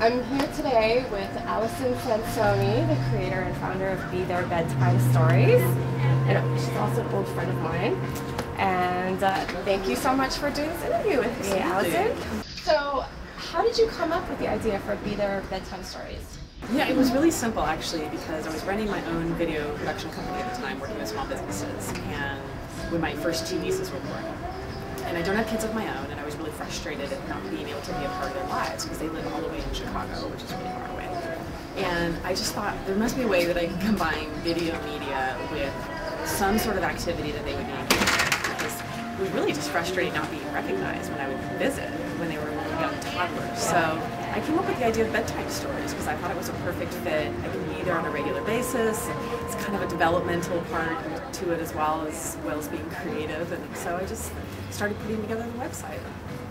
I'm here today with Alison Sansone, the creator and founder of Be There Bedtime Stories. And she's also an old friend of mine. And thank you so much for doing this interview with me, Alison. So, how did you come up with the idea for Be There Bedtime Stories? Yeah, it was really simple actually, because I was running my own video production company at the time, working with small businesses, and when my first two nieces were born. And I don't have kids of my own, and I was really frustrated at not being able to be a part of their lives because they live all the way in Chicago, which is really far away. And I just thought there must be a way that I can combine video media with some sort of activity that they would be engaged in, because it was really just frustrating not being recognized when I would visit when they were little young toddlers. So I came up with the idea of bedtime stories because I thought it was a perfect fit. I can be there on a regular basis. It's kind of a developmental part to it as well as being creative, and so I just started putting together the website.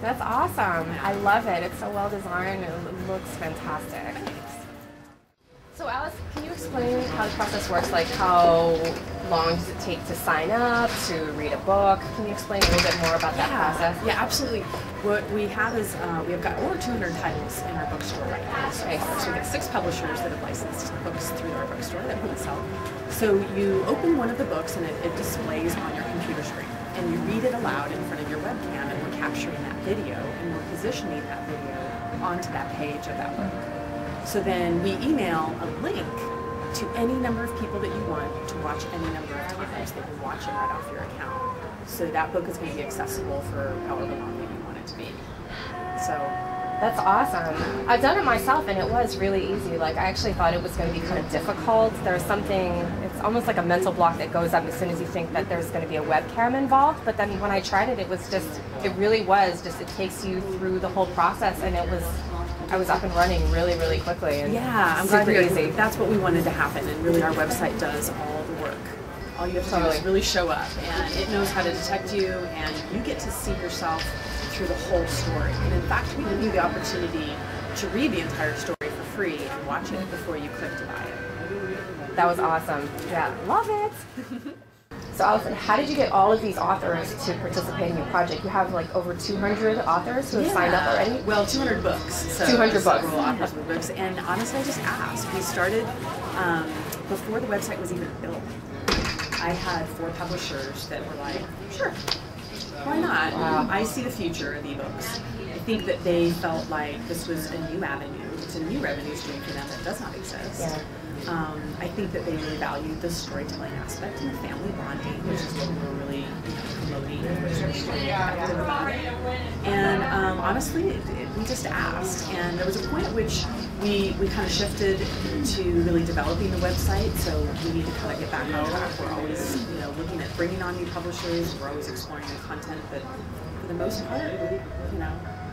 That's awesome. I love it. It's so well designed and it looks fantastic. So Alice, can you explain how the process works? Like, how long does it take to sign up, to read a book? Can you explain a little bit more about that process? Yeah, absolutely. What we have is we've got over 200 titles in our bookstore right now. So we've got 6 publishers that have licensed books through our bookstore that we sell. So you open one of the books and it displays on your computer screen, and you read it aloud in front of your webcam, and we're capturing that video and we're positioning that video onto that page of that book. So then we email a link to any number of people that you want to watch any number of times. They can watch it right off your account. So that book is going to be accessible for however long that you want it to be. So that's awesome. I've done it myself and it was really easy. Like, I actually thought it was going to be kind of difficult. There's something, it's almost like a mental block that goes up as soon as you think that there's going to be a webcam involved. But then when I tried it, it really was just, it takes you through the whole process, and I was up and running really, really quickly. And yeah, I'm glad easy. That's what we wanted to happen, and really our website does all the work. All you have to do is really show up, and it knows how to detect you, and you get to see yourself through the whole story. And in fact, we give you the opportunity to read the entire story for free and watch it before you click to buy it. That was awesome. Yeah, love it. So Alison, how did you get all of these authors to participate in your project? You have like over 200 authors who have signed up already? Well, 200 books. So 200 books. Several authors with books. And honestly, I just asked. We started before the website was even built. I had 4 publishers that were like, sure, why not? Wow. I see the future of ebooks. I think that they felt like this was a new avenue. It's a new revenue stream for them that does not exist. Yeah. I think that they really valued the storytelling aspect and the family bonding, which is what we were really promoting, which was really active about it. And honestly, we just asked, and there was a point at which we kind of shifted to really developing the website, so we need to kind of get back on track. We're always looking at bringing on new publishers, we're always exploring new content, but for the most part,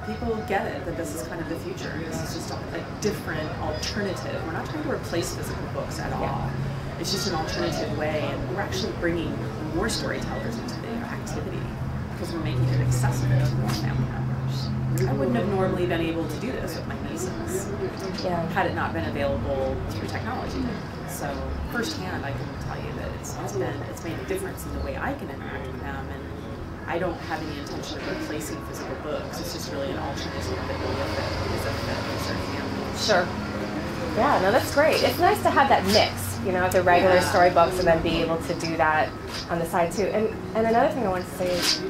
people get it, that this is kind of the future. This is just a different alternative. We're not trying to replace physical books at all. It's just an alternative way, and we're actually bringing more storytellers into the activity because we're making it accessible to more family members. I wouldn't have normally been able to do this with my nieces had it not been available through technology. So firsthand, I can tell you that it's made a difference in the way I can interact with them. And I don't have any intention of replacing physical books. It's just really an alternative that really is a fit for certain families. Sure. Yeah, no, that's great. It's nice to have that mix, the regular storybooks, and then be able to do that on the side too. And another thing I wanted to say is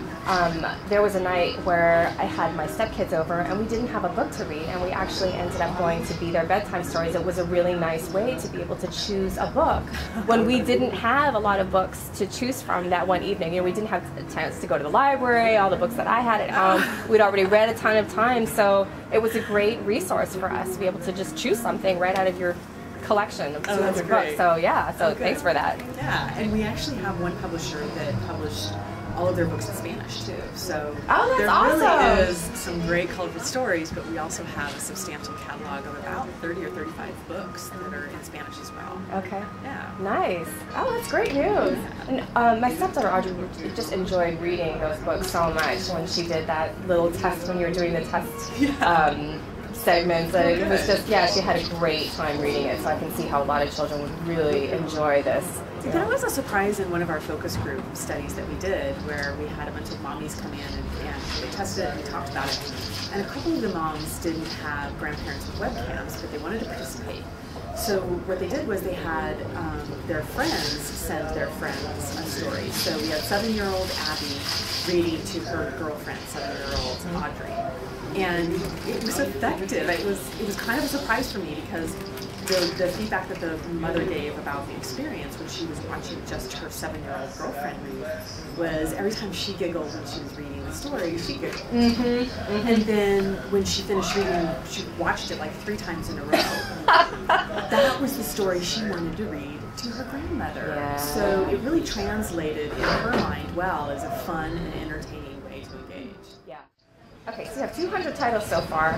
there was a night where I had my stepkids over and we didn't have a book to read, and we actually ended up going to Be There Bedtime Stories. It was a really nice way to be able to choose a book when we didn't have a lot of books to choose from that one evening. We didn't have a chance to go to the library, all the books that I had at home. We'd already read a ton of times, so it was a great resource for us to be able to just choose something right out of your collection of 200 books. So thanks for that. Yeah, and we actually have one publisher that published all of their books in Spanish too. So there really is some great colorful stories, but we also have a substantial catalog of about 30 or 35 books that are in Spanish as well. Okay. Yeah. Nice. Oh, that's great news. And my stepdaughter Audrey just enjoyed reading those books so much when she did that little test, when you were doing the test segments. It was just, she had a great time reading it, so I can see how a lot of children would really enjoy this. There was a surprise in one of our focus group studies that we did where we had a bunch of mommies come in and they tested it and we talked about it. And a couple of the moms didn't have grandparents with webcams, but they wanted to participate. So what they did was they had their friends send their friends a story. So we had 7-year-old Abby reading to her girlfriend, 7-year-old Audrey. And it was effective. It was kind of a surprise for me because the feedback that the mother gave about the experience when she was watching just her 7-year-old girlfriend read was every time she giggled when she was reading the story, she giggled. And then when she finished reading, she watched it like 3 times in a row. That was the story she wanted to read to her grandmother. Yeah. So it really translated in her mind well as a fun and entertaining way to engage. Yeah. Okay, so you have 200 titles so far.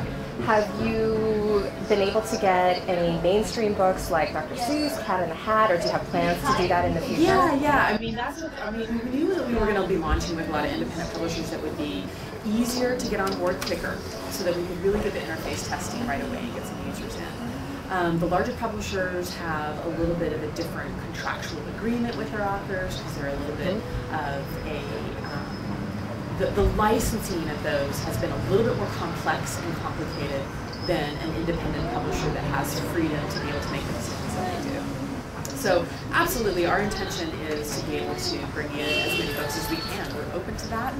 Have you been able to get any mainstream books like Dr. Seuss, Cat in the Hat, or do you have plans to do that in the future? Yeah. We knew that we were going to be launching with a lot of independent publishers that would be easier to get on board quicker so that we could really get the interface testing right away and get some users in. The larger publishers have a little bit of a different contractual agreement with their authors because they're a little bit of a the licensing of those has been a little bit more complex and complicated than an independent publisher that has freedom to be able to make the decisions that they do. So absolutely, our intention is to be able to bring in as many books as we can. We're open to that.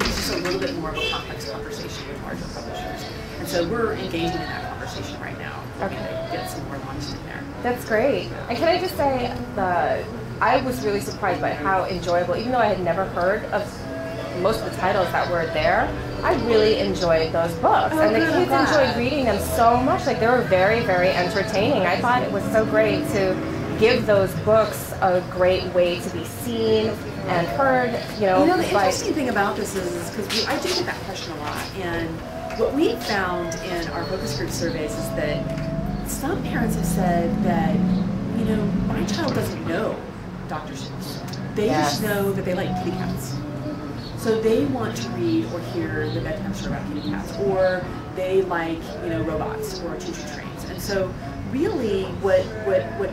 It's just a little bit more of a complex conversation with larger publishers. And so we're engaging in that conversation right now. We're going to get some more launched in there. That's great. And can I just say, I was really surprised by how enjoyable, even though I had never heard of most of the titles that were there, I really enjoyed those books. And the kids enjoyed reading them so much. Like, they were very, very entertaining. I thought it was so great to give those books a great way to be seen and heard. The interesting thing about this is because I do get that question a lot. And what we found in our focus group surveys is that some parents have said that, my child doesn't know Dr. Seuss. They just know that they like kitty cats. So they want to read or hear the bedtime story about kitty cats, or they like, robots or choo-choo trains. And so really what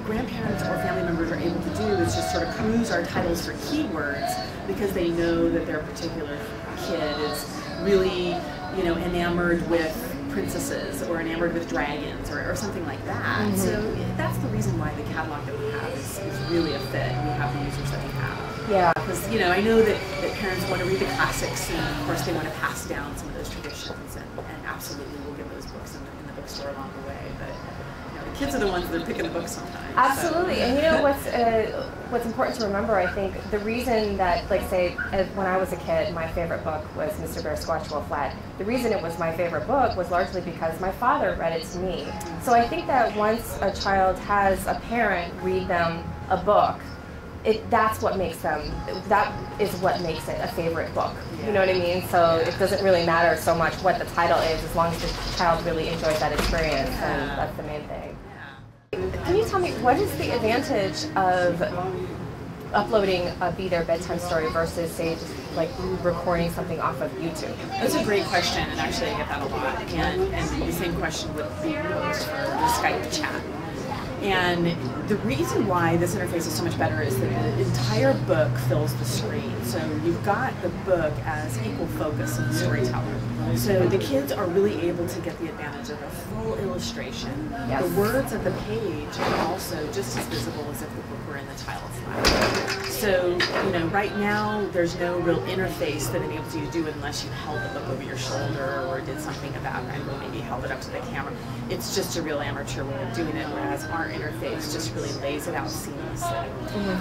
grandparents or family members are able to do is just sort of peruse our titles for keywords because they know that their particular kid is really, enamored with princesses or enamored with dragons or something like that. So that's the reason why the catalog that we have is really a fit. We have the users that we have. Yeah. Because, I know that parents want to read the classics and, of course, they want to pass down some of those traditions and absolutely we'll get those books in the bookstore along the way. But, the kids are the ones that are picking the books sometimes. Absolutely. So. And what's important to remember, I think, the reason that, like, say, when I was a kid, my favorite book was Mr. Bear Squatchwell Flat. The reason it was my favorite book was largely because my father read it to me. So I think that once a child has a parent read them a book, that is what makes it a favorite book. You know what I mean? So it doesn't really matter so much what the title is as long as the child really enjoys that experience, and that's the main thing. Can you tell me, what is the advantage of uploading a Be There Bedtime Story versus, say, just like recording something off of YouTube? That's a great question, and actually I get that a lot. And the same question would be posed for the Skype chat. And the reason why this interface is so much better is that the entire book fills the screen. So you've got the book as equal focus of the storyteller. So the kids are really able to get the advantage of a full illustration. Yes. The words of the page are also just as visible as if the book were in the child's lap. So, right now there's no real interface that enables you to do it unless you held the book over your shoulder or did something about it, and maybe held it up to the camera. It's just a real amateur way of doing it, whereas our interface just really lays it out seamlessly.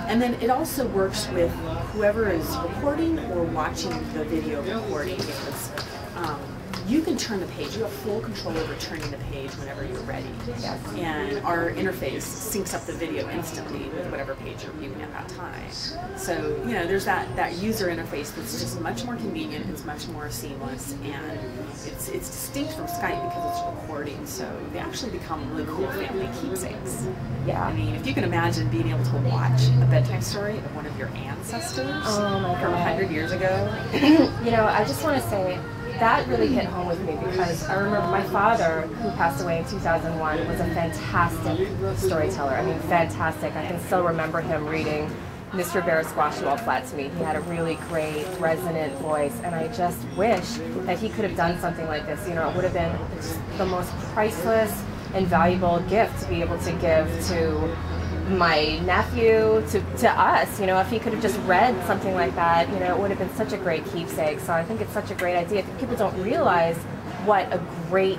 And then it also works with whoever is recording or watching the video recording, because you can turn the page. You have full control over turning the page whenever you're ready. Yes. And our interface syncs up the video instantly with whatever page you're viewing at that time. So, there's that user interface that's just much more convenient, it's much more seamless, and it's distinct from Skype because it's recording, so they actually become really cool family keepsakes. Yeah. I mean, if you can imagine being able to watch a bedtime story of one of your ancestors from 100 years ago. I just want to say, that really hit home with me because I remember my father, who passed away in 2001, was a fantastic storyteller. I mean, fantastic. I can still remember him reading Mr. Bear Squash You All Flat to me. He had a really great, resonant voice, and I just wish that he could have done something like this. You know, it would have been the most priceless and valuable gift to be able to give to my nephew, to us. You know, if he could have just read something like that, you know, it would have been such a great keepsake. So I think it's such a great idea. People don't realize what a great,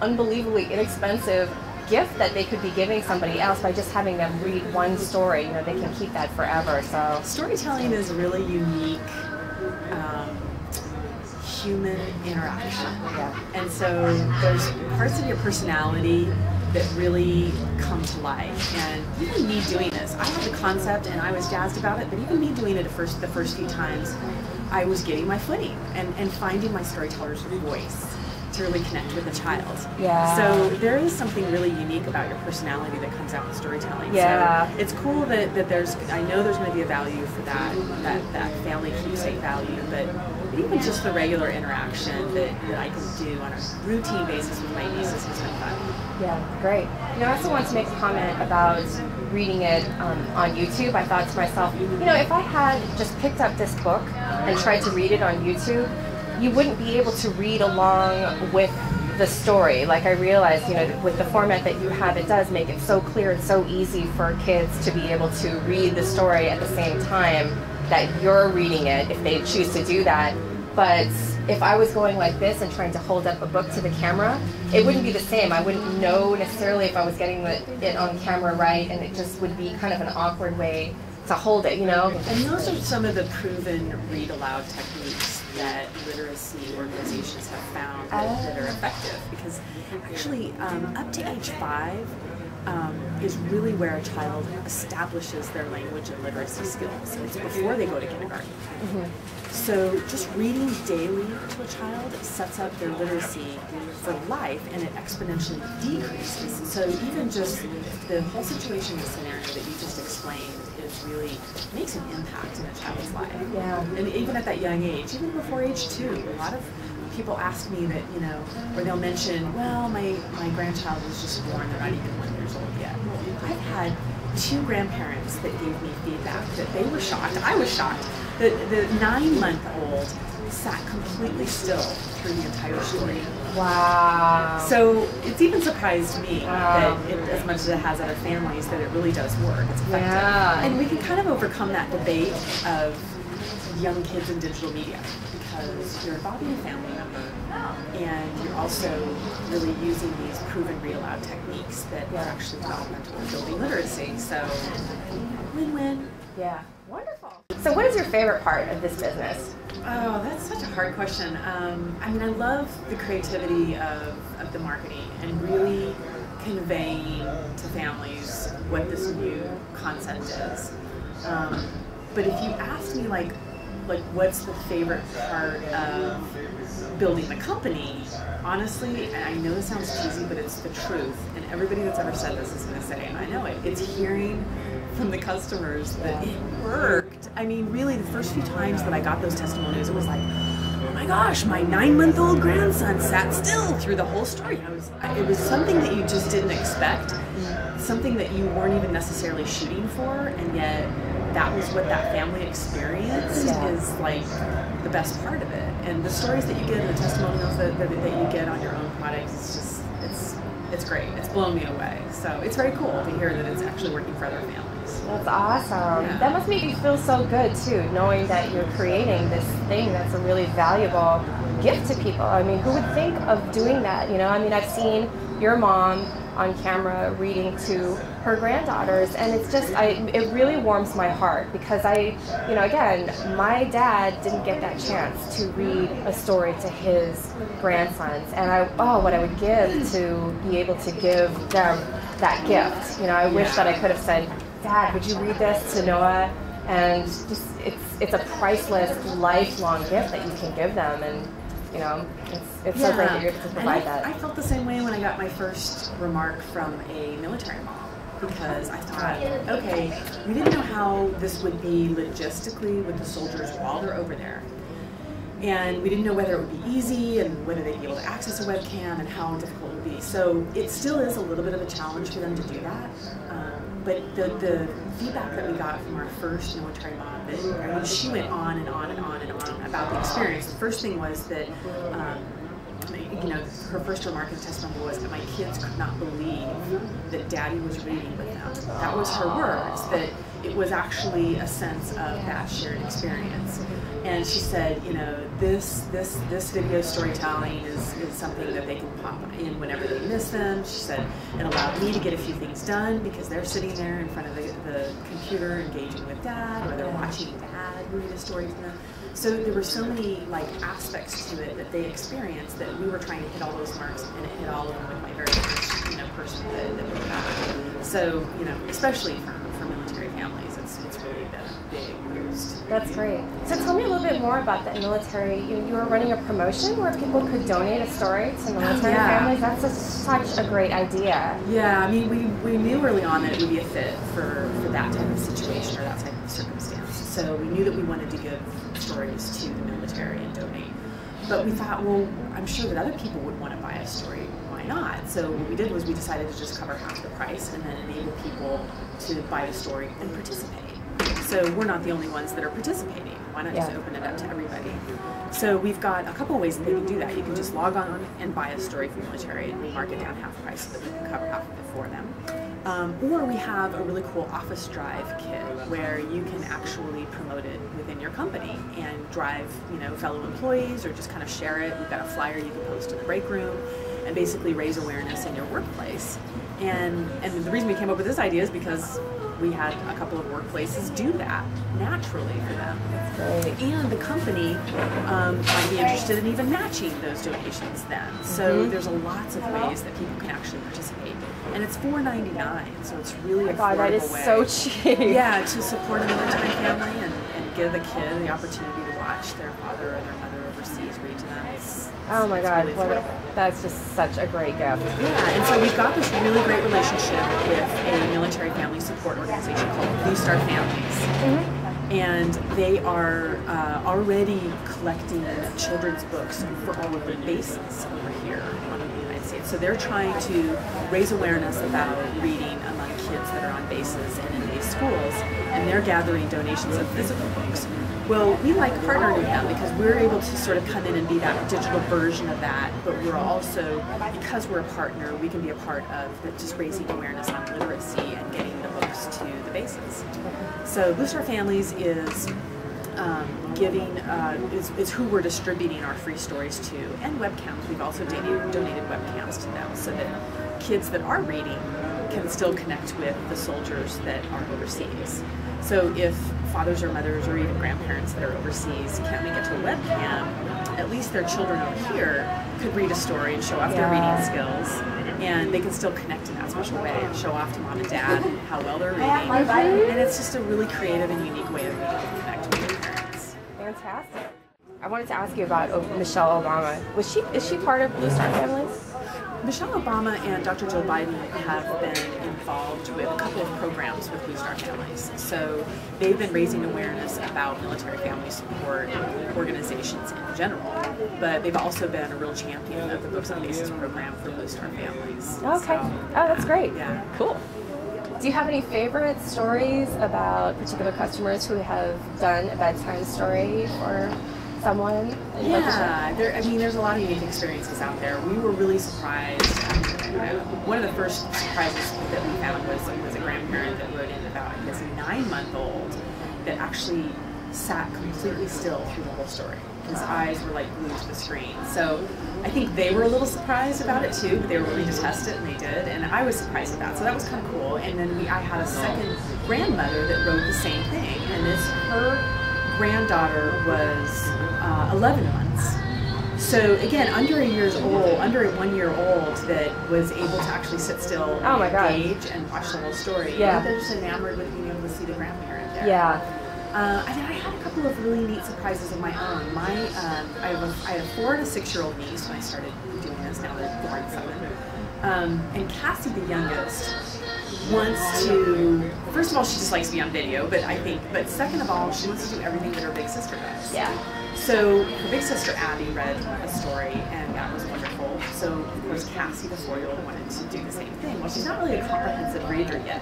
unbelievably inexpensive gift that they could be giving somebody else by just having them read one story. You know, they can keep that forever. So storytelling is a really unique human interaction. Yeah. And so there's parts of your personality that really come to life. And even me doing this, I had the concept and I was jazzed about it, but even me doing it the first few times, I was getting my footing and finding my storyteller's voice to really connect with the child. Yeah. So there is something really unique about your personality that comes out in storytelling. Yeah. So it's cool that there's, I know there's going to be a value for that family keepsake value, but even just the regular interaction that I can do on a routine basis with my nieces has been fun. Yeah, great. You know, I also wanted to make a comment about reading it on YouTube. I thought to myself, you know, if I had just picked up this book and tried to read it on YouTube, you wouldn't be able to read along with the story. Like I realized, you know, with the format that you have, it does make it so clear and so easy for kids to be able to read the story at the same time that you're reading it, if they choose to do that. But if I was going like this and trying to hold up a book to the camera, it wouldn't be the same. I wouldn't know necessarily if I was getting it on camera right, and it just would be kind of an awkward way to hold it, you know? And those are some of the proven read aloud techniques that literacy organizations have found that are effective, because actually up to age 5 is really where a child establishes their language and literacy skills. It's before they go to kindergarten. Mm-hmm. So just reading daily to a child sets up their literacy for life, and it exponentially decreases. So even just the whole situation and scenario that you just explained is really makes an impact in a child's life. Yeah. And even at that young age, even before age 2, a lot of people ask me that, you know, or they'll mention, well, my grandchild was just born, they're not even 1 year old yet. I've had 2 grandparents that gave me feedback that they were shocked. I was shocked. The 9-month-old sat completely still through the entire story. Wow. So it's even surprised me that as much as it has other families, that it really does work. It's effective. Yeah. And we can kind of overcome that debate of young kids in digital media, because you're involving a family member and you're also really using these proven read aloud techniques that are actually developmental and building literacy. So win-win. Yeah. Wonderful. So what is your favorite part of this business? Oh, that's such a hard question. I mean, I love the creativity of the marketing and really conveying to families what this new concept is. But if you ask me, like what's the favorite part of building the company, honestly, and I know this sounds cheesy, but it's the truth, and everybody that's ever said this is going to say, and I know it, it's hearing from the customers that it worked. I mean, really, the first few times that I got those testimonials, it was like, oh my gosh, my 9-month-old grandson sat still through the whole story. It was something that you just didn't expect, something that you weren't even necessarily shooting for, and yet that was what that family experienced is like the best part of it. And the stories that you get and the testimonials that you get on your own products, it's just, it's great. It's blown me away. So it's very cool to hear that it's actually working for other families. That's awesome. Yeah. That must make you feel so good too, knowing that you're creating this thing that's a really valuable gift to people. I mean, who would think of doing that? You know, I mean, I've seen your mom on camera reading to her granddaughters, and it's just, it really warms my heart, because again, my dad didn't get that chance to read a story to his grandsons, and what I would give to be able to give them that gift. You know, I wish that I could have said, Dad, would you read this to Noah? And just, it's a priceless, lifelong gift that you can give them, and you know, it's so great that you're able to provide that. I felt the same way when I got my first remark from a military mom, because I thought, okay, we didn't know how this would be logistically with the soldiers while they're over there. And we didn't know whether it would be easy and whether they'd be able to access a webcam and how difficult it would be. So it still is a little bit of a challenge for them to do that. But the feedback that we got from our first military mom, that she went on and on and on and on about the experience. The first thing was that, her first remark in the testimony was that my kids could not believe that Daddy was reading with them. That was her words, that it was actually a sense of that shared experience. And she said, this video storytelling is something that they can pop in whenever they miss them. She said it allowed me to get a few things done because they're sitting there in front of the computer engaging with Dad, or they're watching Dad read a story to them. So there were so many like aspects to it that they experienced that we were trying to hit all those marks, and it hit all of them with my very first person that we got. So especially for military families, it's really been a big boost. That's great. So tell me a little bit more about that military. You were running a promotion where people could donate a story to military families. That's such a great idea. Yeah, I mean, we knew early on that it would be a fit for that type of situation or that type of circumstance. So we knew that we wanted to give stories to the military and donate. But we thought, well, I'm sure that other people would want to buy a story. Why not? So what we did was we decided to just cover half the price and then enable people to buy the story and participate. So we're not the only ones that are participating. Why not just open it up to everybody? So we've got a couple of ways that they can do that. You can just log on and buy a story from the military and mark it down half price so that we can cover half of it for them. Or we have a really cool office drive kit where you can actually promote it within your company and drive, fellow employees, or just kind of share it. We've got a flyer you can post in the break room and basically raise awareness in your workplace. And the reason we came up with this idea is because we had a couple of workplaces do that naturally for them. That's great. And the company might be interested in even matching those donations then. So there's lots of ways that people can actually participate. And it's $4.99, so it's really affordable. God, that is so cheap. Yeah, to support a military family and give the kid the opportunity to watch their father or their mother overseas read to them. Oh my God, really that's just such a great gift. Yeah, and so we've got this really great relationship with a military family support organization called Blue Star Families. And they are already collecting children's books for all of the bases over here in the United States. So they're trying to raise awareness about reading among kids that are on bases and in base schools, and they're gathering donations of physical books. Well, we like partnering with them because we're able to sort of come in and be that digital version of that, but we're also, because we're a partner, we can be a part of just raising awareness on literacy and getting the books to the bases. So Blue Star Families is is who we're distributing our free stories to, and webcams. We've also donated webcams to them so that kids that are reading can still connect with the soldiers that are overseas. So if fathers or mothers or even grandparents that are overseas can't make it to a webcam, at least their children over here could read a story and show off their reading skills, and they can still connect in that special way and show off to mom and dad how well they're reading. And it's just a really creative and unique way of being able to connect with their parents. Fantastic. I wanted to ask you about Michelle Obama. Is she part of Blue Star Families? Michelle Obama and Dr. Joe Biden have been involved with a couple of programs with Blue Star Families. So they've been raising awareness about military family support organizations in general, but they've also been a real champion of the Books on Bases program for Blue Star Families. Okay. So, that's great. Yeah. Cool. Do you have any favorite stories about particular customers who have done a bedtime story for someone? Yeah, there's a lot of unique experiences out there. We were really surprised. One of the first surprises that we found was a grandparent that wrote in about his 9-month-old that actually sat completely still through the whole story. His eyes were like glued to the screen. So I think they were a little surprised about it too, but they were willing to test it, and they did. And I was surprised at that, so that was kind of cool. And then I had a second grandmother that wrote the same thing, and her granddaughter was 11 months. So again, under a 1 year old that was able to actually sit still and engage and watch the whole story. Yeah. They're just enamored with being able to see the grandparent there. Yeah. I had a couple of really neat surprises of my own. I had a 4 and a 6-year-old niece when I started doing this. Now they're 4 and 7. And Cassie, the youngest, wants to, first of all, she just likes to be on video, but second of all, she wants to do everything that her big sister does. Yeah. So her big sister Abby read a story, and that was wonderful. So of course Cassie, the 4-year-old, wanted to do the same thing. Well, she's not really a comprehensive reader yet.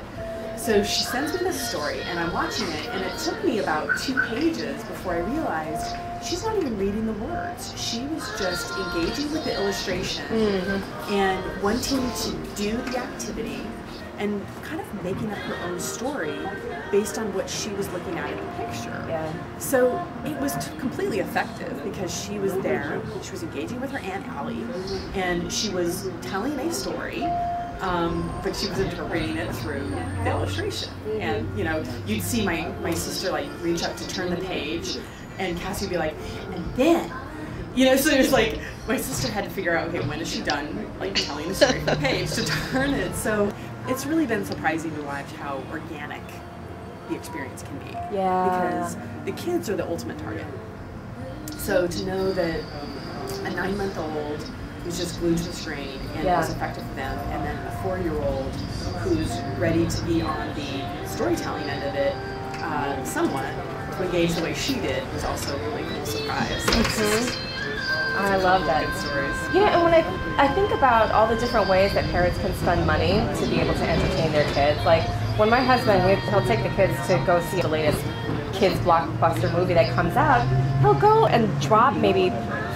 So she sends me this story, and I'm watching it, and it took me about 2 pages before I realized she's not even reading the words. She was just engaging with the illustration and wanting to do the activity and kind of making up her own story based on what she was looking at in the picture. Yeah. So it was completely effective because she was there, she was engaging with her Aunt Allie, and she was telling a story, but she was interpreting it through the illustration. And you know, you'd see my sister like reach up to turn the page, and Cassie would be like, and then, you know, so there's like, my sister had to figure out, okay, when is she done like telling the story from the page to turn it. So it's really been surprising to watch how organic the experience can be. Yeah. Because the kids are the ultimate target. So to know that a 9-month-old who's just glued to the screen and is effective for them, and then a 4-year-old who's ready to be on the storytelling end of it, somewhat, to engage the way she did, was also a really cool surprise. I love that. Good stories. You know, and when I think about all the different ways that parents can spend money to be able to entertain their kids, like when my husband, he'll take the kids to go see the latest kids blockbuster movie that comes out, he'll go and drop maybe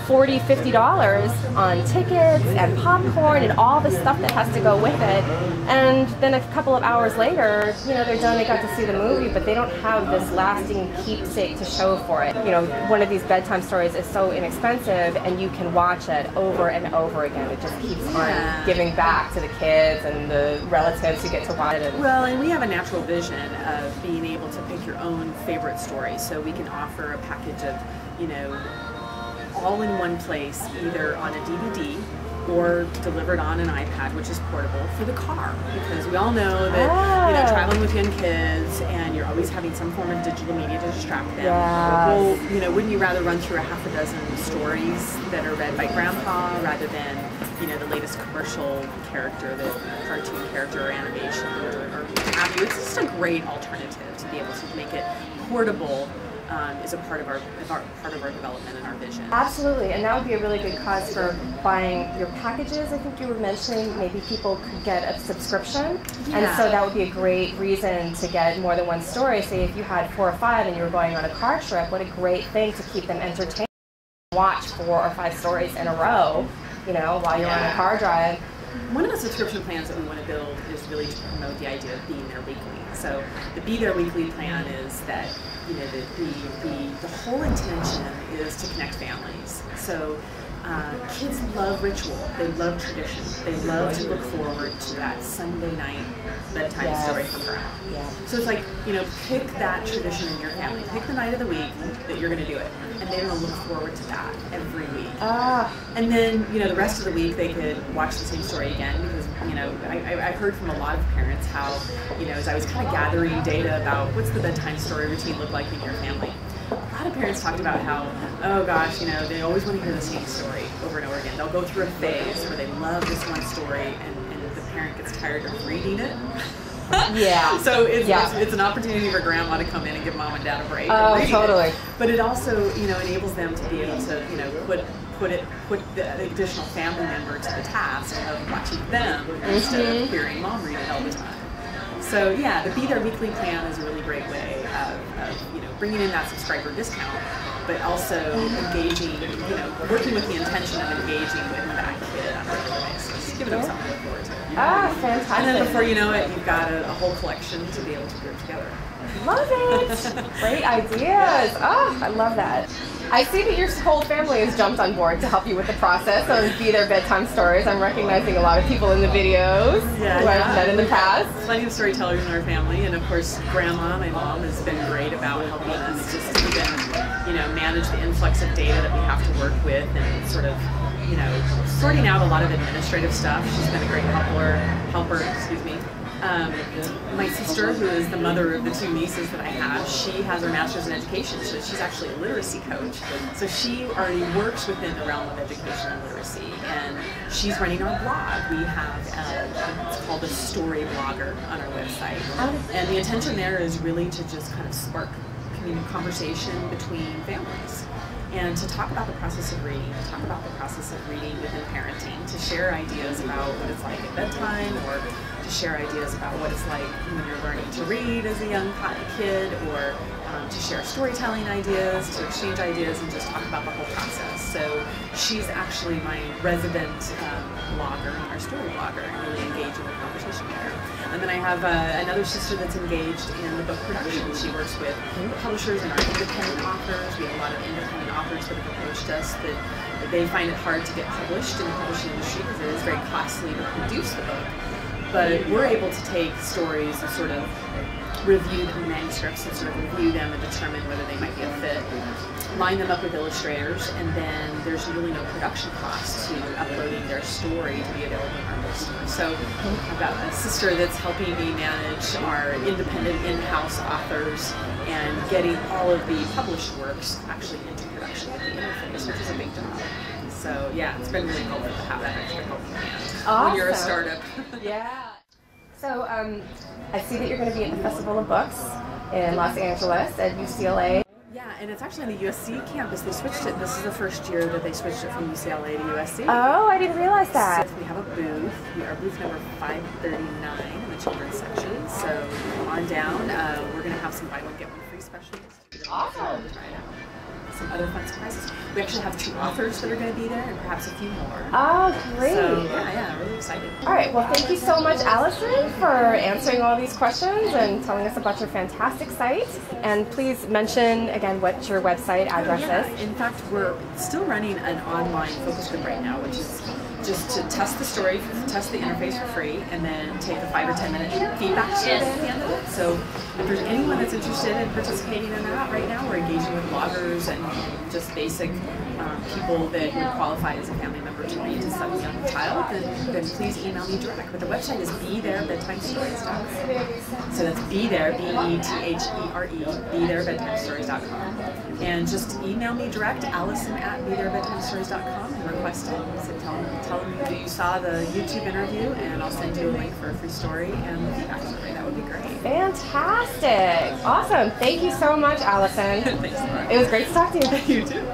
$40, $50 on tickets and popcorn and all the stuff that has to go with it. And then a couple of hours later, you know, they're done, they got to see the movie, but they don't have this lasting keepsake to show for it. You know, one of these bedtime stories is so inexpensive, and you can watch it over and over again. It just keeps on giving back to the kids and the relatives who get to watch it. Well, and we have a natural vision of being able to pick your own favorite story, so we can offer a package of, you know, all in one place, either on a DVD or delivered on an iPad, which is portable, for the car. Because we all know that, you know, traveling with young kids, and you're always having some form of digital media to distract them. Well, you know, wouldn't you rather run through a half a dozen stories that are read by grandpa rather than, you know, the latest commercial character, the cartoon character or animation or have you? It's just a great alternative to be able to make it portable. Is a part of our development and our vision. Absolutely, and that would be a really good cause for buying your packages. I think you were mentioning maybe people could get a subscription, and so that would be a great reason to get more than one story. Say if you had 4 or 5 and you were going on a car trip, what a great thing to keep them entertained. Watch 4 or 5 stories in a row, you know, while you're on a car drive. One of the subscription plans that we want to build is really to promote the idea of being there weekly. So the Be There Weekly plan is that, you know, the whole intention is to connect families. So kids love ritual, they love tradition, they love to look forward to that Sunday night bedtime story from grandma. So it's like, you know, pick that tradition in your family, pick the night of the week that you're going to do it, and they're going to look forward to that every week. And then, you know, the rest of the week they could watch the same story again, because, you know, I heard from a lot of parents how, you know, as I was kind of gathering data about what's the bedtime story routine look like in your family, a lot of parents talked about how, oh gosh, you know, they always want to hear the same story over and over again. They'll go through a phase where they love this one story, and the parent gets tired of reading it. So it's an opportunity for grandma to come in and give mom and dad a break. Oh, totally. But it also, you know, enables them to be able to, you know, put the additional family member to the task of watching them instead of hearing mom read it all the time. So yeah, the Be There Weekly plan is a really great way of you know, bringing in that subscriber discount, but also engaging, you know, working with the intention of engaging with that kid on a regular basis, giving them something to look forward to. Fantastic. And then before you know it, you've got a whole collection to be able to group together. Love it! Great ideas. I love that. I see that your whole family has jumped on board to help you with the process of Be There Bedtime Stories. I'm recognizing a lot of people in the videos who I've met in the past. Plenty of storytellers in our family, and of course grandma, my mom, has been great about helping us just even, you know, manage the influx of data that we have to work with, and sort of, you know, sorting out a lot of administrative stuff. She's been a great helper, My sister, who is the mother of the two nieces that I have, she has her master's in education, so she's actually a literacy coach. So she already works within the realm of education and literacy, and she's running our blog. We have, it's called a story blogger on our website. And the intention there is really to just kind of spark conversation between families, and to talk about the process of reading, to talk about the process of reading within parenting, to share ideas about what it's like at bedtime, or to share ideas about what it's like when you're learning to read as a young kid, or to share storytelling ideas, to exchange ideas, and just talk about the whole process. So she's actually my resident blogger, our story blogger, and really engage in the conversation there. And then I have another sister that's engaged in the book production. She works with publishers and our independent authors. We have a lot of independent authors that have approached us that they find it hard to get published in the publishing industry because it is very costly to produce the book. But we're able to take stories and sort of review the manuscripts and sort of review them and determine whether they might be a fit, line them up with illustrators, and then there's really no production cost to uploading their story to be available in our bookstore. So I've got a sister that's helping me manage our independent in-house authors and getting all of the published works actually into production with the interface, which is a big job. So yeah, it's been really helpful to have that extra helping hand when you're a startup. Yeah. So I see that you're going to be at the Festival of Books in Los Angeles at UCLA. Yeah, and it's actually on the USC campus. They switched it. This is the first year that they switched it from UCLA to USC. Oh, I didn't realize that. So we have a booth. Our booth number 539 in the children's section. So come on down. We're going to have some buy one, get one free specials. Awesome. Some other fun surprises. We actually have 2 authors that are going to be there, and perhaps a few more. Oh, great. So, yeah, really excited. All right, well, thank you so much, Alison, for answering all these questions and telling us about your fantastic site. And please mention, again, what your website address is. In fact, we're still running an online focus group right now, which is just to test the story, test the interface for free, and then take a 5 or 10 minute feedback survey at the end of it. So if there's anyone that's interested in participating in that right now, we're engaging with bloggers and just basic people that would qualify as a family member to read to some young child, then please email me direct. But the website is BeThereBedtimeStories.com. So that's Be There, BeThere, BeThereBedtimeStories.com. And just email me direct, Alison at BeThereBedtimeStories.com, and request it. So tell them that you saw the YouTube interview, and I'll send you a link for a free story and the feedback survey. That would be great. Fantastic. Awesome. Thank you so much, Alison. Thanks, Laura. It was great to talk to you. You too.